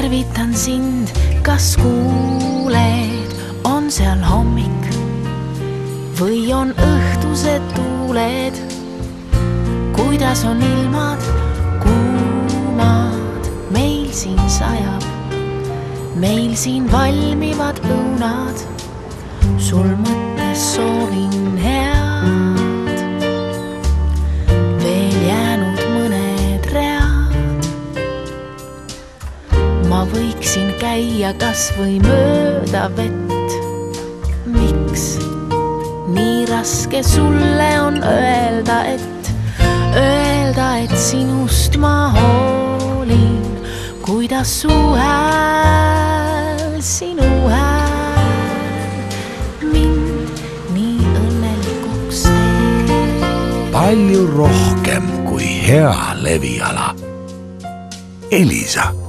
tervitan sind, kas kuuled, on seal hommik või on õhtused tuuled. Kuidas on ilmad kuumad, meil siin sajab, meil siin valmivad õunad. Sul mõttes soovin head, veel jäänud mõned read. Ma võiksin käia kas või mööda vett. Miks nii raske sulle on öelda, et sinust ma hoolin. Kuidas su hääl, sinu hääl mind nii õnnelikuks teeb. Palju rohkem kui hea leviala. Elisa.